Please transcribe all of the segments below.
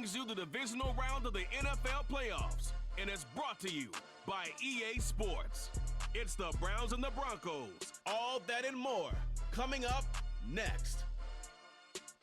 brings you the divisional round of the NFL playoffs, and it's brought to you by EA Sports. It's the Browns and the Broncos. All that and more coming up next.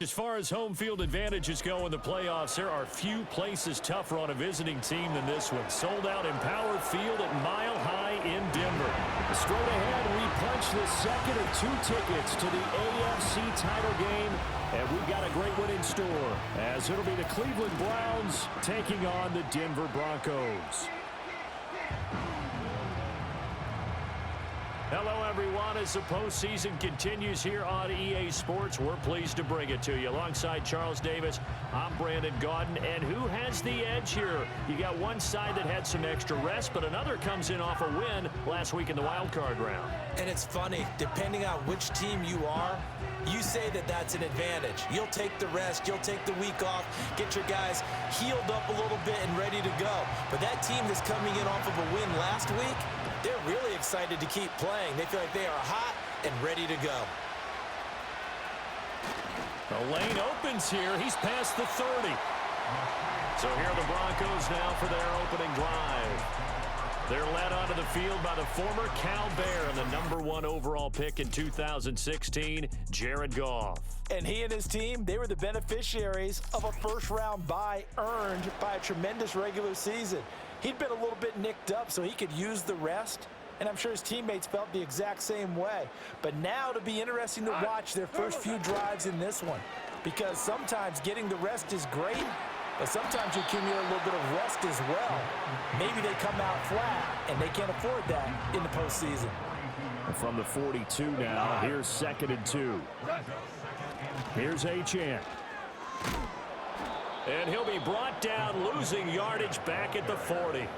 As far as home field advantages go in the playoffs, there are few places tougher on a visiting team than this one. Sold out Empower Field at Mile High in Denver. Straight ahead, we punch the second of 2 tickets to the AFC title game, and we've got a great one in store, as it'll be the Cleveland Browns taking on the Denver Broncos. Hello, everyone. As the postseason continues here on EA Sports, we're pleased to bring it to you. Alongside Charles Davis, I'm Brandon Gaudin. And who has the edge here? You got one side that had some extra rest, but another comes in off a win last week in the wild card round. And it's funny, depending on which team you are, you say that that's an advantage. You'll take the rest, you'll take the week off, get your guys healed up a little bit and ready to go. But that team that's coming in off of a win last week, they're really excited to keep playing. They feel like they are hot and ready to go. The lane opens here. He's past the 30. So here are the Broncos now for their opening drive. They're led onto the field by the former Cal Bear and the #1 overall pick in 2016, Jared Goff. And he and his team, they were the beneficiaries of a first-round bye earned by a tremendous regular season. He'd been a little bit nicked up, so he could use the rest, and I'm sure his teammates felt the exact same way. But now it'll be interesting to watch their first few drives in this one, because sometimes getting the rest is great, but sometimes you accumulate a little bit of rest as well. Maybe they come out flat, and they can't afford that in the postseason. From the 42 now, here's 2nd and 2. Here's Achane. And he'll be brought down, losing yardage back at the 40.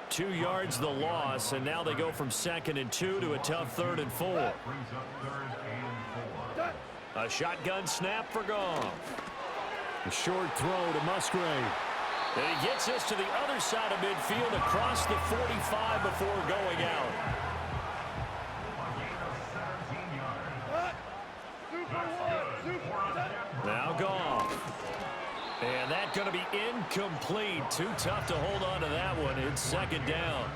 2 yards the loss, and now they go from 2nd and 2 to a tough 3rd and 4. A shotgun snap for Goff. A short throw to Musgrave. And he gets us to the other side of midfield across the 45 before going out. Now Goff. And that's going to be incomplete. Too tough to hold on to that one. It's 2nd down.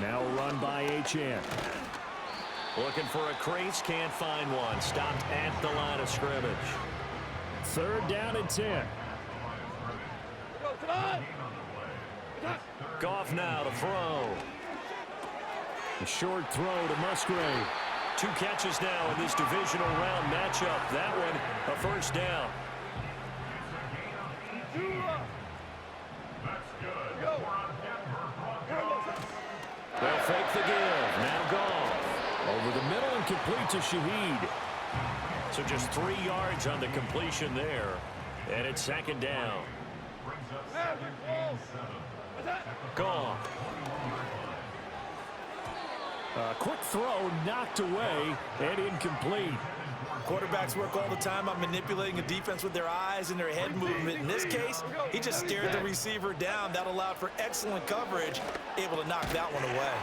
Now run by Achane. Looking for a crease, can't find one. Stopped at the line of scrimmage. 3rd down and 10. Goff now to throw. A short throw to Musgrave. 2 catches now in this divisional round matchup. That one, a 1st down. They'll fake the give. Now Goff. Over the middle and complete to Shaheed. So just 3 yards on the completion there. And it's 2nd down. Goff. A quick throw knocked away and incomplete. Quarterbacks work all the time on manipulating a defense with their eyes and their head movement. In this case, he just stared the receiver down. That allowed for excellent coverage, able to knock that one away.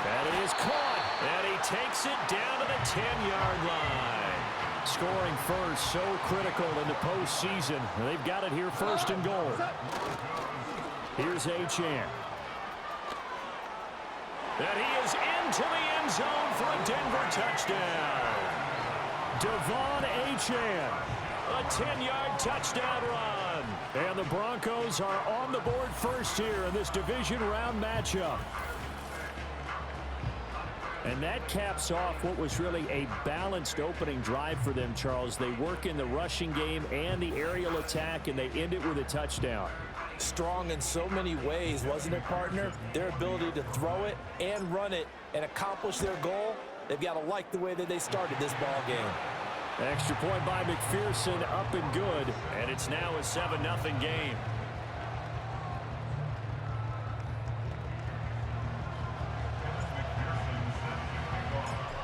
And it is caught, and he takes it down to the 10-yard line. Scoring first, so critical in the postseason. They've got it here 1st and goal. Here's Achane. And he is into the end zone for a Denver touchdown. Devon Achane, a 10-yard touchdown run. And the Broncos are on the board first here in this division round matchup. And that caps off what was really a balanced opening drive for them, Charles. They work in the rushing game and the aerial attack, and they end it with a touchdown. Strong in so many ways, wasn't it, partner? Their ability to throw it and run it and accomplish their goal, they've got to like the way that they started this ball game. Extra point by McPherson, up and good, and it's now a 7-0 game.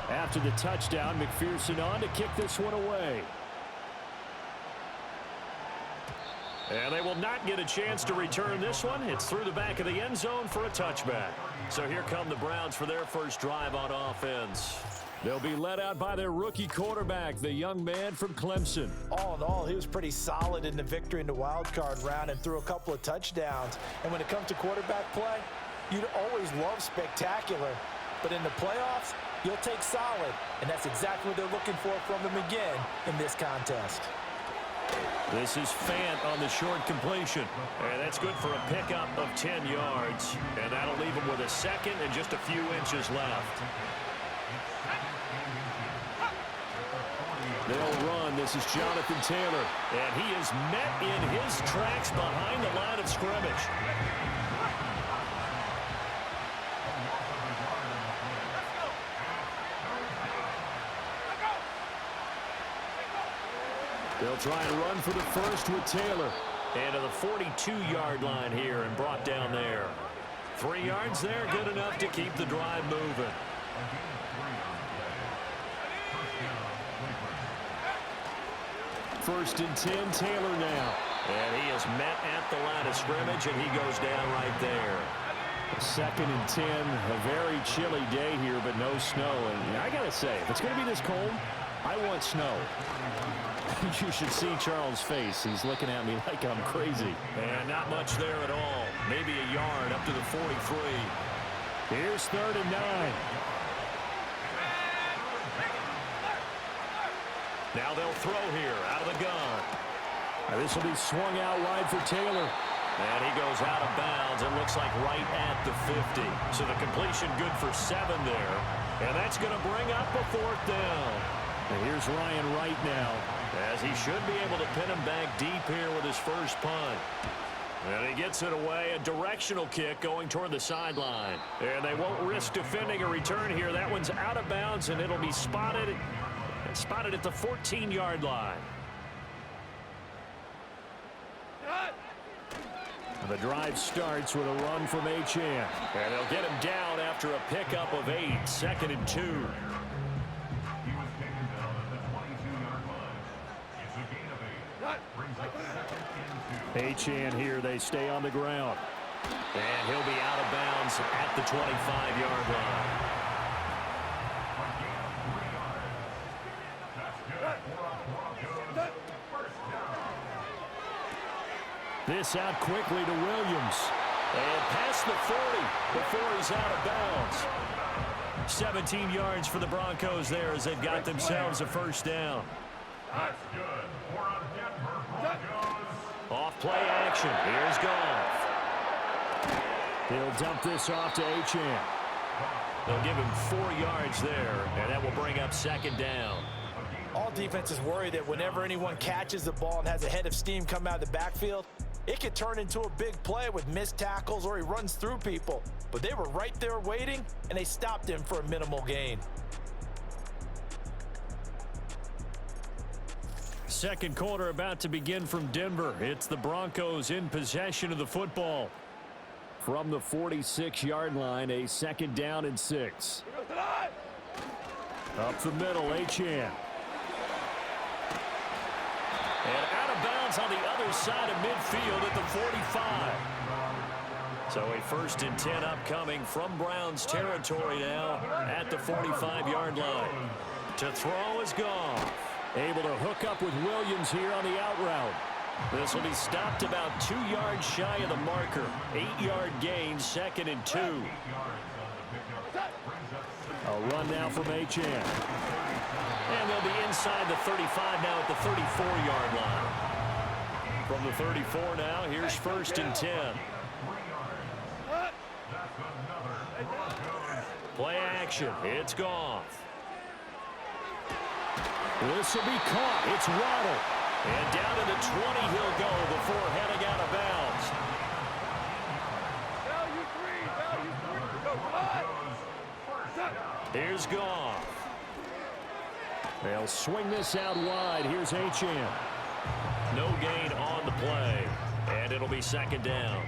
After the touchdown, McPherson on to kick this one away. And they will not get a chance to return this one. It's through the back of the end zone for a touchback. So here come the Browns for their first drive on offense. They'll be led out by their rookie quarterback, the young man from Clemson. All in all, he was pretty solid in the victory in the wild card round and threw a couple of touchdowns. And when it comes to quarterback play, you'd always love spectacular. But in the playoffs, you'll take solid. And that's exactly what they're looking for from him again in this contest. This is Fant on the short completion. And that's good for a pickup of 10 yards. And that'll leave him with a second and just a few inches left. They'll run. This is Jonathan Taylor. And he is met in his tracks behind the line of scrimmage. They'll try and run for the first with Taylor. And to the 42-yard line here and brought down there. 3 yards there, good enough to keep the drive moving. First and 10, Taylor now. And he is met at the line of scrimmage, and he goes down right there. Second and 10, a very chilly day here, but no snow. And I got to say, if it's going to be this cold, I want snow. You should see Charles' face. He's looking at me like I'm crazy. And not much there at all. Maybe a yard up to the 43. Here's 3rd and 9. Now they'll throw here out of the gun. This will be swung out wide for Taylor. And he goes out of bounds. It looks like right at the 50. So the completion good for 7 there. And that's going to bring up a 4th down. And here's Ryan Wright now, as he should be able to pin him back deep here with his first punt. And he gets it away, a directional kick going toward the sideline. And they won't risk defending a return here. That one's out of bounds, and it'll be spotted at the 14-yard line. The drive starts with a run from Achane. And they'll get him down after a pickup of 8, 2nd and 2. Achane here, they stay on the ground. And he'll be out of bounds at the 25-yard line. This out quickly to Williams. And past the 40 before he's out of bounds. 17 yards for the Broncos there as they've got themselves a first down. That's good for a Denver Broncos. Off play action. Here's Goff. He'll dump this off to Achane. They'll give him 4 yards there, and that will bring up 2nd down. All defenses worry that whenever anyone catches the ball and has a head of steam come out of the backfield, it could turn into a big play with missed tackles or he runs through people. But they were right there waiting, and they stopped him for a minimal gain. Second quarter about to begin from Denver. It's the Broncos in possession of the football. From the 46-yard line, a 2nd down and 6. Up the middle, Achane. And out of bounds on the other side of midfield at the 45. So a 1st and 10 upcoming from Browns territory now at the 45-yard line. To throw is Goff. Able to hook up with Williams here on the out route. This will be stopped about 2 yards shy of the marker. 8-yard gain, 2nd and 2. A run now from Achane. And they'll be inside the 35 now at the 34-yard line. From the 34 now, here's 1st and 10. Play action. It's Goff. This will be caught. It's Waddle. And down to the 20 he'll go before heading out of bounds. Here's Goff. They'll swing this out wide. Here's Achane. No gain on the play. And it'll be 2nd down.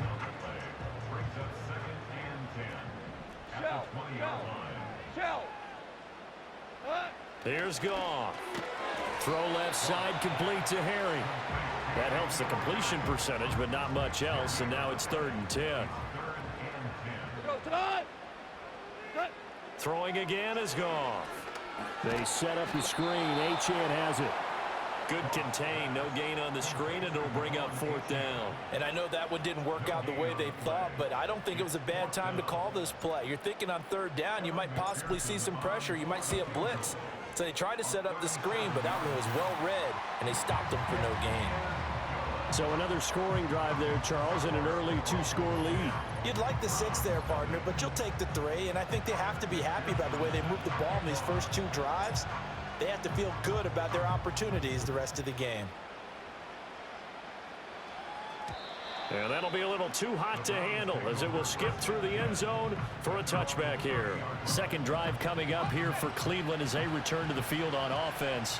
Here's Goff. Throw left side, complete to Harry. That helps the completion percentage, but not much else. And now it's 3rd and 10. Throwing again is Goff. They set up the screen. Achane has it. Good contain. No gain on the screen, and it'll bring up 4th down. And I know that one didn't work out the way they thought, but I don't think it was a bad time to call this play. You're thinking on 3rd down, you might possibly see some pressure. You might see a blitz. So they tried to set up the screen, but that one was well read, and they stopped them for no gain. So another scoring drive there, Charles, and an early 2-score lead. You'd like the 6 there, partner, but you'll take the 3, and I think they have to be happy by the way they moved the ball in these first 2 drives. They have to feel good about their opportunities the rest of the game. And that'll be a little too hot to handle as it will skip through the end zone for a touchback here. Second drive coming up here for Cleveland as they return to the field on offense.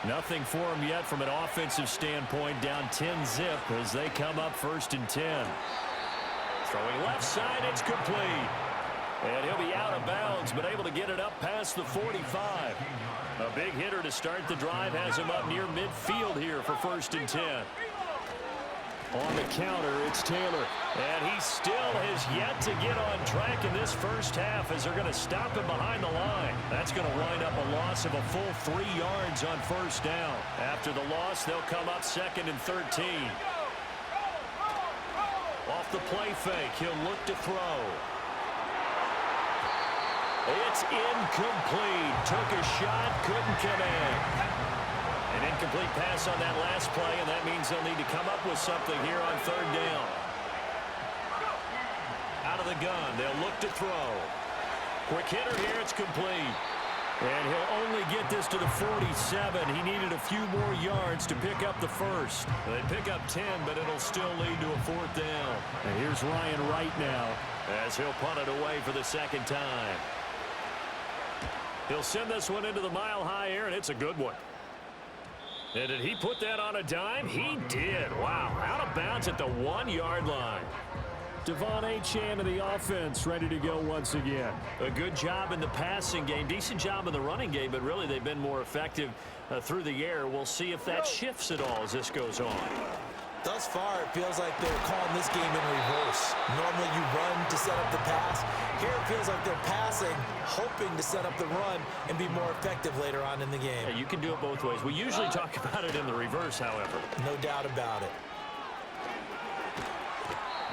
Nothing for them yet from an offensive standpoint, down 10-zip as they come up 1st and 10. Throwing left side, it's complete. And he'll be out of bounds, but able to get it up past the 45. A big hitter to start the drive has him up near midfield here for 1st and 10. On the counter, it's Taylor. And he still has yet to get on track in this first half as they're going to stop him behind the line. That's going to wind up a loss of a full 3 yards on 1st down. After the loss, they'll come up 2nd and 13. Off the play fake, he'll look to throw. It's incomplete. Took a shot, couldn't connect. An incomplete pass on that last play, and that means they'll need to come up with something here on 3rd down. Out of the gun, they'll look to throw. Quick hitter here, it's complete. And he'll only get this to the 47. He needed a few more yards to pick up the 1st. They pick up 10, but it'll still lead to a 4th down. And here's Ryan Wright now as he'll punt it away for the 2nd time. He'll send this one into the mile-high air, and it's a good one. And did he put that on a dime? He did. Wow. Out of bounds at the 1-yard line. Devon Achane of the offense ready to go once again. A good job in the passing game. Decent job in the running game, but really they've been more effective through the air. We'll see if that shifts at all as this goes on. Thus far, it feels like they're calling this game in reverse. Normally you run to set up the pass. Here it feels like they're passing, hoping to set up the run and be more effective later on in the game. Yeah, you can do it both ways. We usually talk about it in the reverse, however. No doubt about it.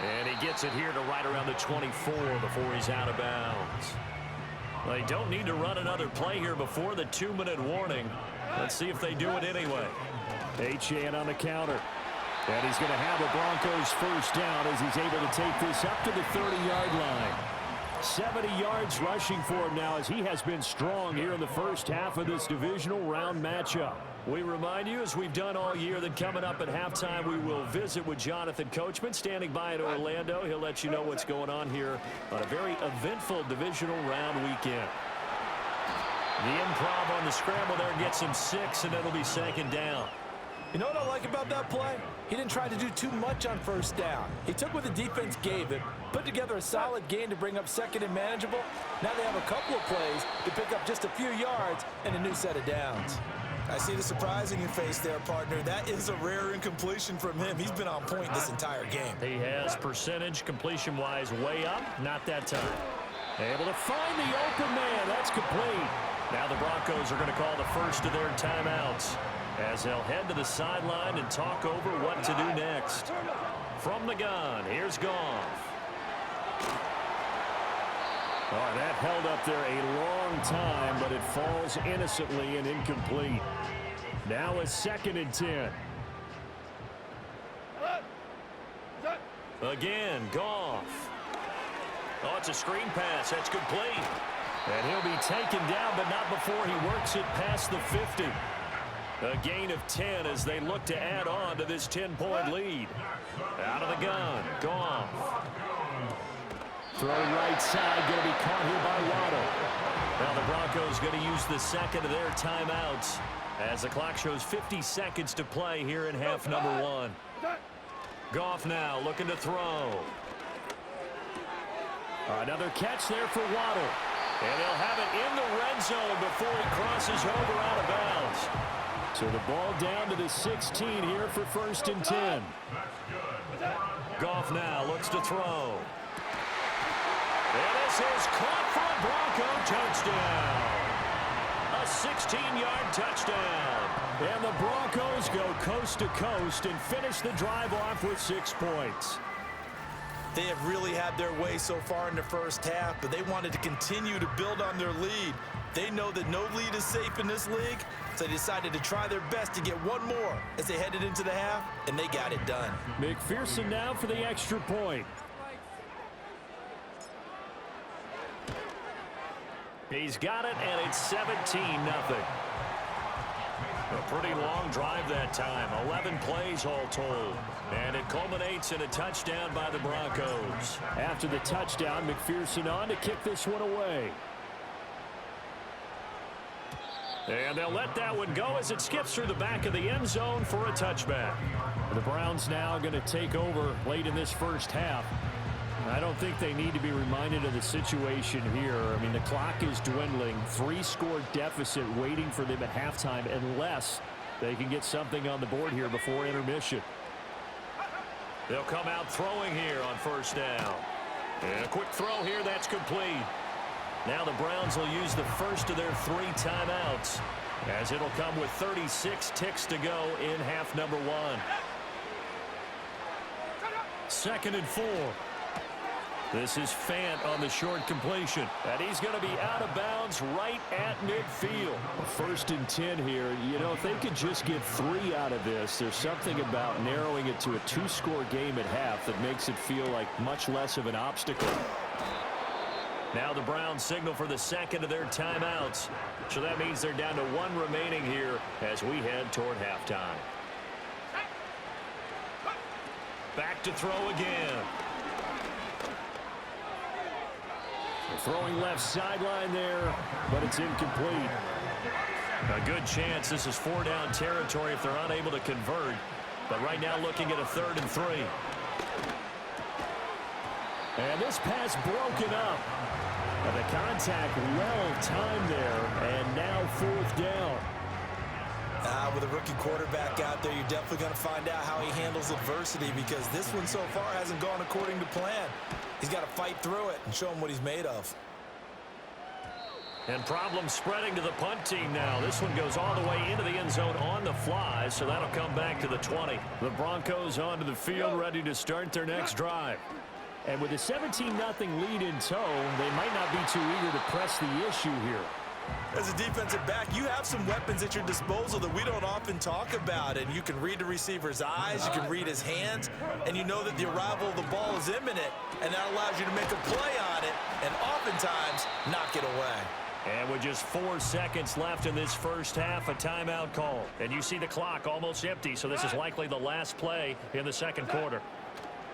And he gets it here to right around the 24 before he's out of bounds. They don't need to run another play here before the 2-minute warning. Let's see if they do it anyway. Achane on the counter. And he's going to have a Broncos 1st down as he's able to take this up to the 30-yard line. 70 yards rushing for him now as he has been strong here in the first half of this divisional round matchup. We remind you, as we've done all year, that coming up at halftime, we will visit with Jonathan Coachman standing by in Orlando. He'll let you know what's going on here on a very eventful divisional round weekend. The improv on the scramble there gets him 6, and it'll be 2nd down. You know what I like about that play? He didn't try to do too much on 1st down. He took what the defense gave him, put together a solid gain to bring up 2nd and manageable. Now they have a couple of plays to pick up just a few yards and a new set of downs. I see the surprise in your face there, partner. That is a rare incompletion from him. He's been on point this entire game. He has percentage completion-wise way up. Not that time. Able to find the open man. That's complete. Now the Broncos are going to call the first of their timeouts as they'll head to the sideline and talk over what to do next. From the gun, here's Goff. Oh, that held up there a long time, but it falls innocently and incomplete. Now a 2nd and 10. Again, Goff. Oh, it's a screen pass. That's complete. And he'll be taken down, but not before he works it past the 50. A gain of 10 as they look to add on to this 10-point lead. Out of the gun, Goff. Throw right side, going to be caught here by Waddle. Now the Broncos going to use the 2nd of their timeouts as the clock shows 50 seconds to play here in half number 1. Goff now looking to throw. Another catch there for Waddle. And he'll have it in the red zone before he crosses over out of bounds. So the ball down to the 16 here for 1st and 10. Goff now looks to throw. And this is caught for a Bronco touchdown. A 16-yard touchdown. And the Broncos go coast to coast and finish the drive off with 6 points. They have really had their way so far in the first half, but they wanted to continue to build on their lead. They know that no lead is safe in this league, so they decided to try their best to get one more as they headed into the half, and they got it done. McPherson now for the extra point. He's got it, and it's 17-0. A pretty long drive that time, 11 plays all told. And it culminates in a touchdown by the Broncos. After the touchdown, McPherson on to kick this one away. And they'll let that one go as it skips through the back of the end zone for a touchback. The Browns now going to take over late in this first half. I don't think they need to be reminded of the situation here. I mean, the clock is dwindling. 3-score deficit waiting for them at halftime unless they can get something on the board here before intermission. They'll come out throwing here on first down. And a quick throw here, that's complete. Now the Browns will use the first of their 3 timeouts as it'll come with 36 ticks to go in half number 1. 2nd and 4. This is Fant on the short completion. And he's going to be out of bounds right at midfield. 1st and 10 here. You know, if they could just get 3 out of this, there's something about narrowing it to a 2-score game at half that makes it feel like much less of an obstacle. Now the Browns signal for the 2nd of their timeouts. So that means they're down to 1 remaining here as we head toward halftime. Back to throw again. Throwing left sideline there, but it's incomplete. A good chance this is 4-down territory if they're unable to convert. But right now looking at a 3rd and 3. And this pass broken up. And the contact well timed there, and now 4th down. With a rookie quarterback out there, you're definitely going to find out how he handles adversity because this one so far hasn't gone according to plan. He's got to fight through it and show him what he's made of. And problems spreading to the punt team now. This one goes all the way into the end zone on the fly, so that'll come back to the 20. The Broncos onto the field, ready to start their next drive. And with a 17-0 lead in tow, they might not be too eager to press the issue here. As a defensive back, you have some weapons at your disposal that we don't often talk about. And you can read the receiver's eyes, you can read his hands, and you know that the arrival of the ball is imminent. And that allows you to make a play on it and oftentimes knock it away. And with just 4 seconds left in this first half, a timeout call. And you see the clock almost empty, so this is likely the last play in the 2nd quarter.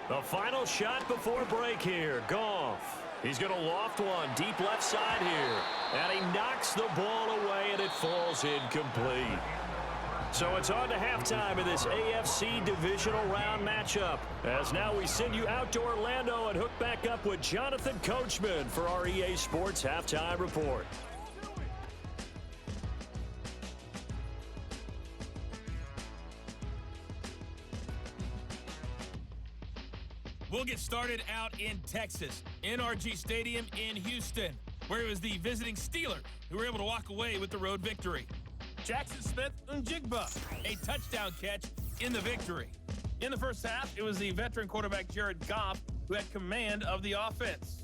The final shot before break here. Goff. He's going to loft one deep left side here. And he knocks the ball away, and it falls incomplete. So it's on to halftime in this AFC Divisional Round matchup. As now we send you out to Orlando and hook back up with Jonathan Coachman for our EA Sports Halftime Report. We'll get started out in Texas, NRG Stadium in Houston, where it was the visiting Steelers who were able to walk away with the road victory. Jackson Smith-Njigba, a touchdown catch in the victory. In the first half, it was the veteran quarterback Jared Goff who had command of the offense.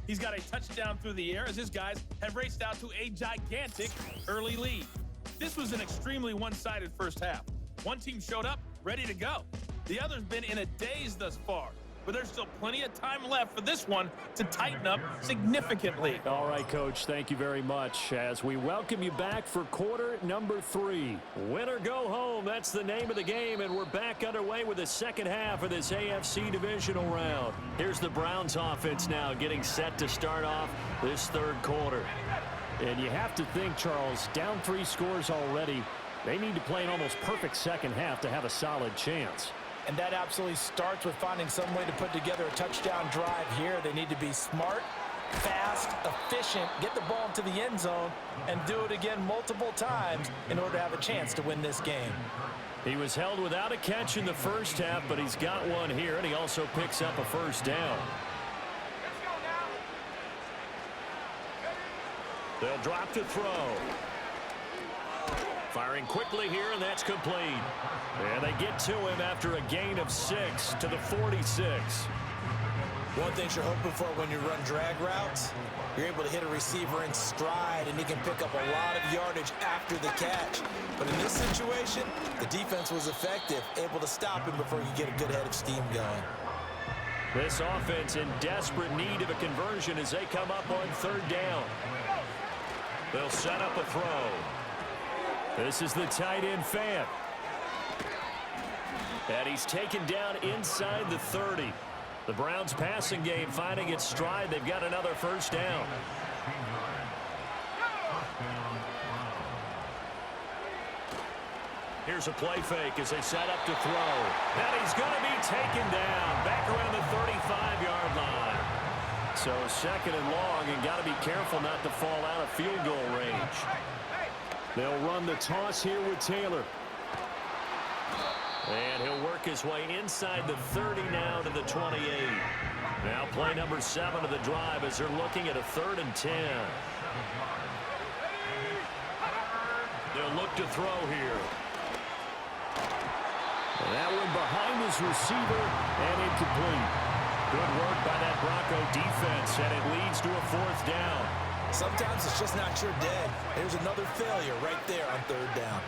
He's got a touchdown through the air as his guys have raced out to a gigantic early lead. This was an extremely one-sided first half. One team showed up, ready to go. The other's been in a daze thus far. But there's still plenty of time left for this one to tighten up significantly. All right, Coach, thank you very much as we welcome you back for quarter number 3. Win or go home, that's the name of the game, and we're back underway with the second half of this AFC Divisional Round. Here's the Browns offense now getting set to start off this 3rd quarter. And you have to think, Charles, down 3 scores already, they need to play an almost perfect second half to have a solid chance. And that absolutely starts with finding some way to put together a touchdown drive here. They need to be smart, fast, efficient, get the ball into the end zone, and do it again multiple times in order to have a chance to win this game. He was held without a catch in the first half, but he's got one here, and he also picks up a first down. They'll drop to throw. Firing quickly here, and that's complete. And they get to him after a gain of 6 to the 46. One thing you're hoping for when you run drag routes, you're able to hit a receiver in stride, and he can pick up a lot of yardage after the catch. But in this situation, the defense was effective, able to stop him before you get a good head of steam going. This offense in desperate need of a conversion as they come up on 3rd down. They'll set up a throw. This is the tight end Fant. And he's taken down inside the 30. The Browns passing game finding its stride. They've got another 1st down. Here's a play fake as they set up to throw. And he's going to be taken down back around the 35-yard line. So 2nd and long, and got to be careful not to fall out of field goal range. They'll run the toss here with Taylor. And he'll work his way inside the 30 now to the 28. Now play number 7 of the drive as they're looking at a 3rd and 10. They'll look to throw here. And that one behind his receiver and incomplete. Good work by that Bronco defense, and it leads to a 4th down. Sometimes it's just not your day. There's another failure right there on 3rd down.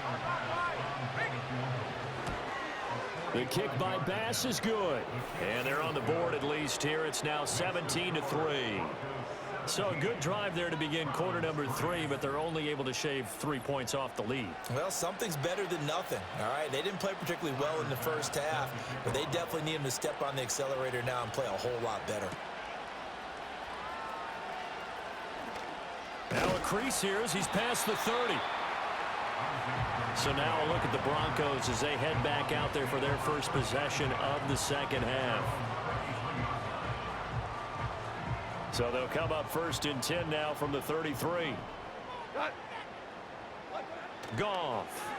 The kick by Bass is good. And they're on the board at least here. It's now 17-3. So a good drive there to begin quarter number 3, but they're only able to shave 3 points off the lead. Well, something's better than nothing, all right? They didn't play particularly well in the 1st half, but they definitely need him to step on the accelerator now and play a whole lot better. Now a crease here as he's past the 30. So now a look at the Broncos as they head back out there for their first possession of the 2nd half. So they'll come up 1st and 10 now from the 33. Goff.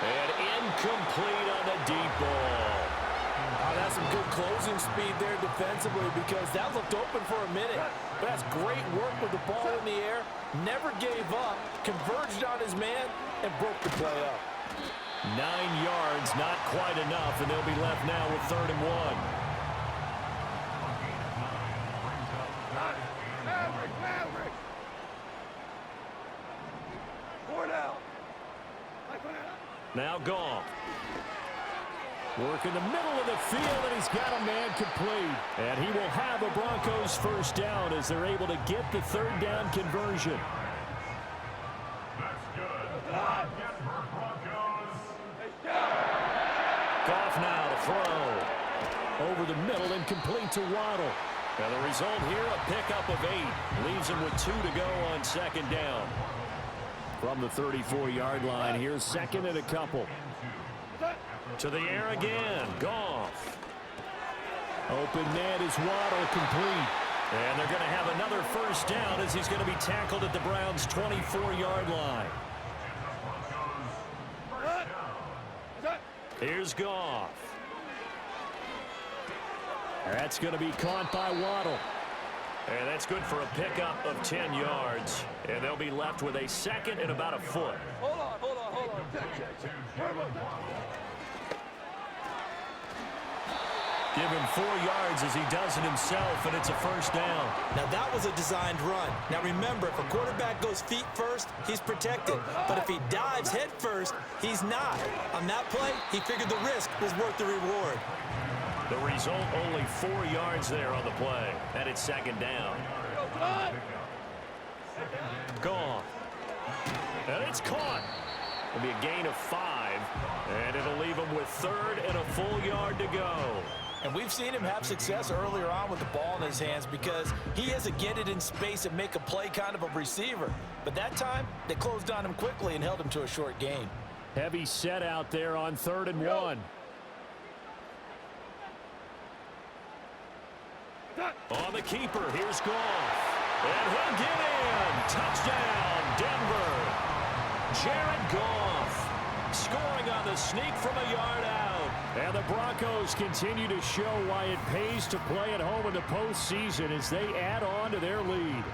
And incomplete on the deep ball. That's some good closing speed there defensively because that looked open for a minute. But that's great work with the ball in the air. Never gave up, converged on his man, and broke the play up. 9 yards, not quite enough, and they'll be left now with 3rd and 1. Now Goff. Work in the middle of the field, and he's got a man complete. And he will have a Broncos 1st down as they're able to get the 3rd down conversion. Goff now to throw. Over the middle and complete to Waddle. And the result here, a pickup of 8. Leaves him with 2 to go on 2nd down. From the 34-yard line, here's 2nd and a couple. To the air again, Goff. Open net is Waddle, complete. And they're going to have another 1st down as he's going to be tackled at the Browns' 24-yard line. Here's Goff. That's going to be caught by Waddle. And that's good for a pickup of 10 yards. And they'll be left with a 2nd and about a foot. Hold on. Give him 4 yards as he does it himself, and it's a 1st down. Now, that was a designed run. Now, remember, if a quarterback goes feet first, he's protected. But if he dives head first, he's not. On that play, he figured the risk was worth the reward. The result, only 4 yards there on the play, and it's 2nd down. Gone. And it's caught. It'll be a gain of 5, and it'll leave him with 3rd and a full yard to go. And we've seen him have success earlier on with the ball in his hands because he has a get it in space and make a play kind of a receiver. But that time, they closed on him quickly and held him to a short gain. Heavy set out there on 3rd and 1. On the keeper, here's Goff. And he'll get in. Touchdown, Denver. Jared Goff scoring on the sneak from a yard out. And the Broncos continue to show why it pays to play at home in the postseason as they add on to their lead.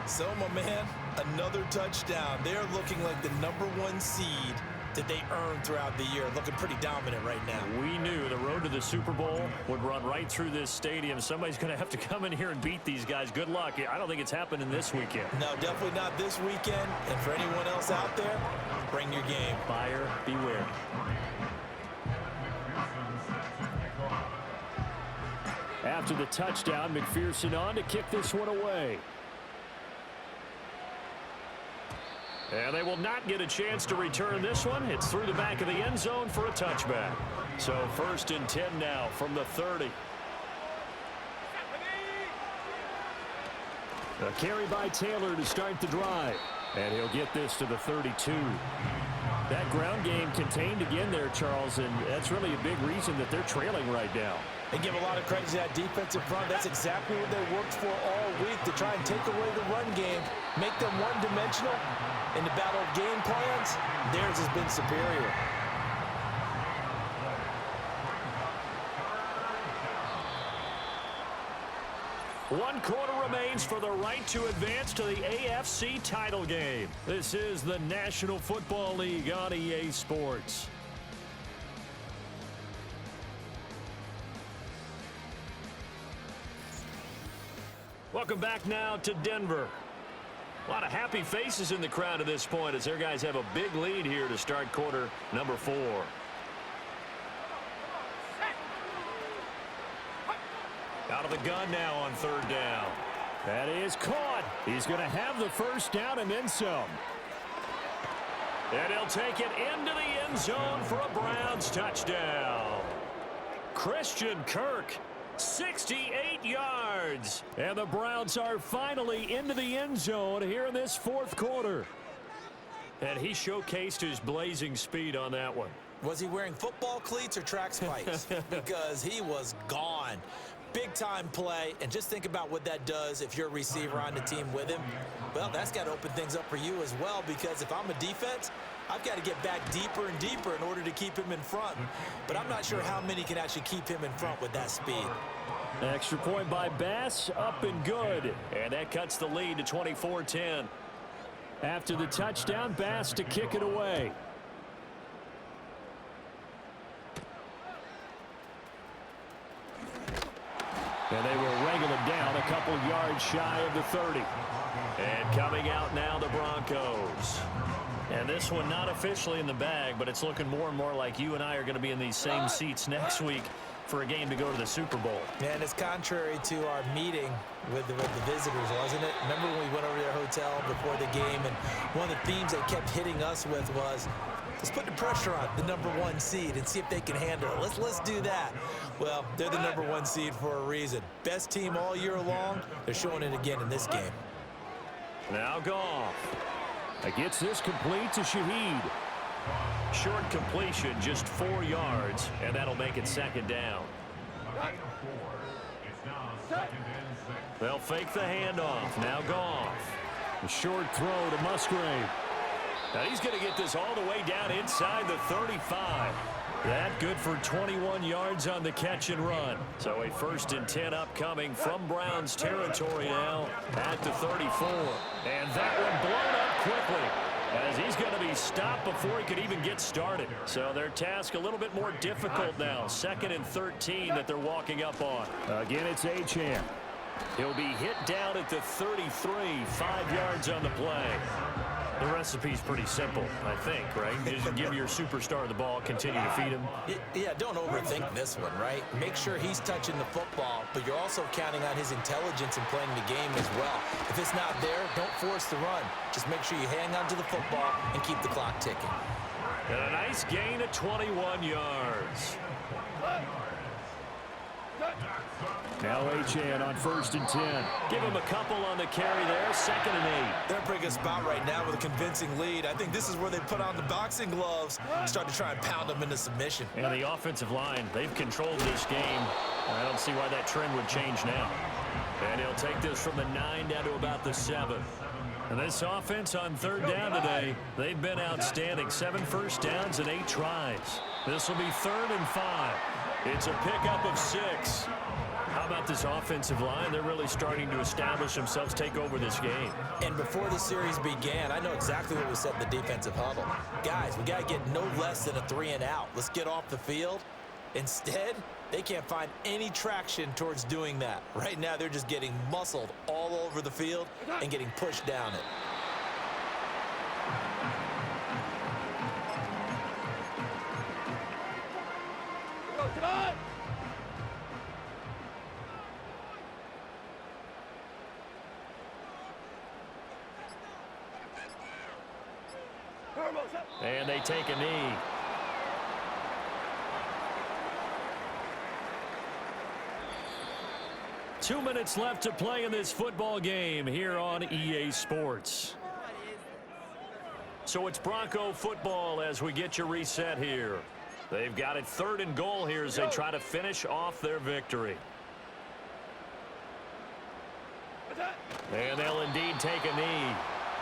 So, my man, Another touchdown. They're looking like the #1 seed that they earned throughout the year. Looking pretty dominant right now. We knew the road to the Super Bowl would run right through this stadium. Somebody's going to have to come in here and beat these guys. Good luck. I don't think it's happening this weekend. No, definitely not this weekend. And for anyone else out there, bring your game. Buyer beware. After the touchdown, McPherson on to kick this one away. And they will not get a chance to return this one. It's through the back of the end zone for a touchback. So 1st and 10 now from the 30. A carry by Taylor to start the drive. And he'll get this to the 32. That ground game contained again there, Charles, and that's really a big reason that they're trailing right now. They give a lot of credit to that defensive front. That's exactly what they worked for all week, to try and take away the run game, make them one-dimensional. In the battle of game plans, theirs has been superior. One quarter remains for the right to advance to the AFC title game. This is the National Football League on EA Sports. Welcome back now to Denver. A lot of happy faces in the crowd at this point as their guys have a big lead here to start quarter number 4. Out of the gun now on 3rd down. That is caught. He's going to have the first down and then some. And he'll take it into the end zone for a Browns touchdown. Christian Kirk, 68 yards. And the Browns are finally into the end zone here in this 4th quarter. And he showcased his blazing speed on that one. Was he wearing football cleats or track spikes? Because he was gone. Big-time play, and just think about what that does if you're a receiver on the team with him. Well, that's got to open things up for you as well, because if I'm a defense, I've got to get back deeper and deeper in order to keep him in front. But I'm not sure how many can actually keep him in front with that speed. Extra point by Bass, up and good. And that cuts the lead to 24-10. After the touchdown, Bass to kick it away. And they will wrangle it down a couple yards shy of the 30. And coming out now, the Broncos. And this one not officially in the bag, but it's looking more and more like you and I are going to be in these same seats next week for a game to go to the Super Bowl. And it's contrary to our meeting with the visitors, wasn't it? Remember when we went over to their hotel before the game, and one of the themes they kept hitting us with was, let's put the pressure on the #1 seed and see if they can handle it. Let's do that. Well, they're the #1 seed for a reason. Best team all year long. They're showing it again in this game. Now Goff. Gets this complete to Shaheed. Short completion, just 4 yards, and that'll make it 2nd down. They'll fake the handoff. Now Goff. A short throw to Musgrave. Now he's going to get this all the way down inside the 35. That good for 21 yards on the catch and run. So a 1st and 10 upcoming from Browns territory now at the 34. And that one blown up quickly, as he's going to be stopped before he could even get started. So their task a little bit more difficult now. 2nd and 13 that they're walking up on. Again, it's Achane. He'll be hit down at the 33, 5 yards on the play. The recipe's pretty simple, I think, right? Just give your superstar the ball, continue to feed him. Yeah, don't overthink this one, right? Make sure he's touching the football, but you're also counting on his intelligence in playing the game as well. If it's not there, don't force the run. Just make sure you hang on to the football and keep the clock ticking. And a nice gain of 21 yards. Now Achane on 1st and 10. Give him a couple on the carry there. 2nd and 8. They're in a pretty good spot right now with a convincing lead. I think this is where they put on the boxing gloves, start to try and pound them into submission. And the offensive line, they've controlled this game. I don't see why that trend would change now. And he'll take this from the 9 down to about the 7. And this offense on 3rd down today, they've been outstanding. 7 first downs and 8 tries. This will be 3rd and 5. It's a pickup of 6. A about this offensive line? They're really starting to establish themselves, take over this game. And before the series began, I know exactly what was said in the defensive huddle. Guys, we got to get no less than a 3-and-out. Let's get off the field. Instead, they can't find any traction towards doing that. Right now, they're just getting muscled all over the field and getting pushed down it. And they take a knee. Two minutes left to play in this football game here on EA Sports. So it's Bronco football as we get your reset here. They've got it 3rd and goal here as they try to finish off their victory. And they'll indeed take a knee.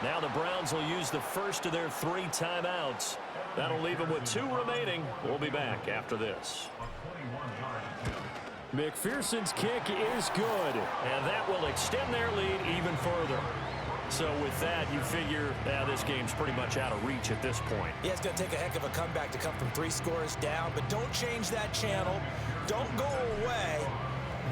Now the Browns will use the first of their 3 timeouts. That'll leave them with 2 remaining. We'll be back after this. McPherson's kick is good, and that will extend their lead even further. So with that, you figure this game's pretty much out of reach at this point. Yeah, it's going to take a heck of a comeback to come from 3 scores down, but don't change that channel. Don't go away.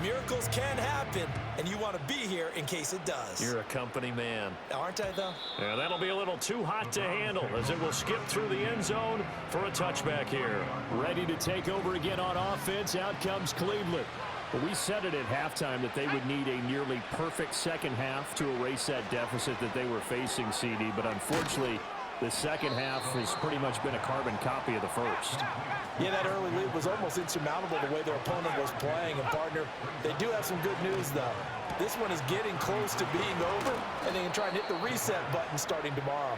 Miracles can happen, and you want to be here in case it does. You're a company man. Aren't I, though? Yeah, that'll be a little too hot to handle as it will skip through the end zone for a touchback here. Ready to take over again on offense. Out comes Cleveland. Well, we said it at halftime that they would need a nearly perfect second half to erase that deficit that they were facing, CD. But unfortunately, the second half has pretty much been a carbon copy of the first. Yeah, that early lead was almost insurmountable the way their opponent was playing. And, partner, they do have some good news, though. This one is getting close to being over, and they can try and hit the reset button starting tomorrow.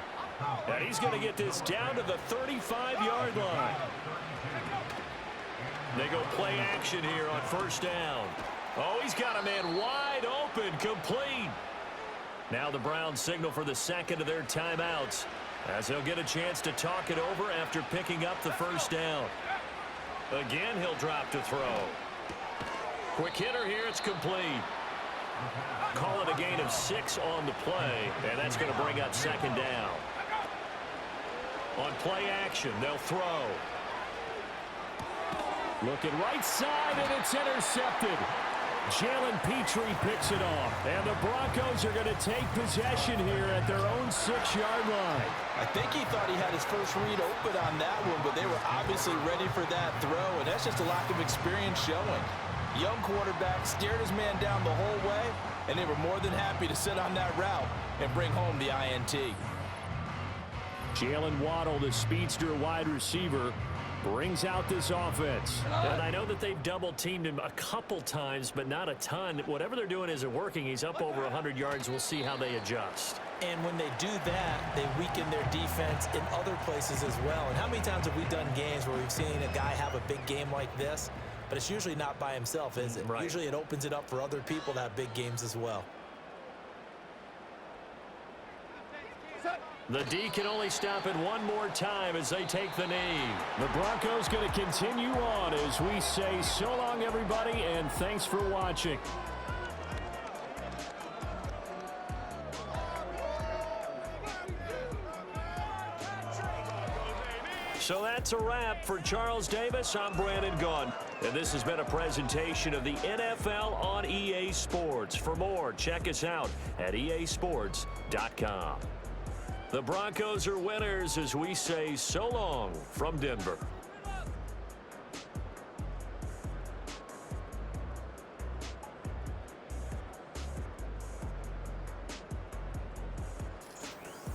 And he's going to get this down to the 35-yard line. They go play action here on 1st down. Oh, he's got a man wide open, complete. Now the Browns signal for the 2nd of their timeouts as they'll get a chance to talk it over after picking up the 1st down. Again, he'll drop to throw. Quick hitter here, it's complete. Call it a gain of 6 on the play, and that's going to bring up 2nd down. On play action, they'll throw. Looking right side, and it's intercepted. Jalen Petrie picks it off, and the Broncos are going to take possession here at their own 6-yard line. I think he thought he had his first read open on that one, but they were obviously ready for that throw, and that's just a lack of experience showing. Young quarterback stared his man down the whole way, and they were more than happy to sit on that route and bring home the INT. Jalen Waddle, the speedster wide receiver, brings out this offense. And I know that they've double-teamed him a couple times, but not a ton. Whatever they're doing isn't working. He's up over 100 yards. We'll see how they adjust. And when they do that, they weaken their defense in other places as well. And how many times have we done games where we've seen a guy have a big game like this, but it's usually not by himself, is it? Right. Usually it opens it up for other people to have big games as well. The D can only stop it one more time as they take the knee. The Broncos going to continue on as we say so long, everybody, and thanks for watching. So that's a wrap for Charles Davis. I'm Brandon Gaudin, and this has been a presentation of the NFL on EA Sports. For more, check us out at easports.com. The Broncos are winners as we say so long from Denver.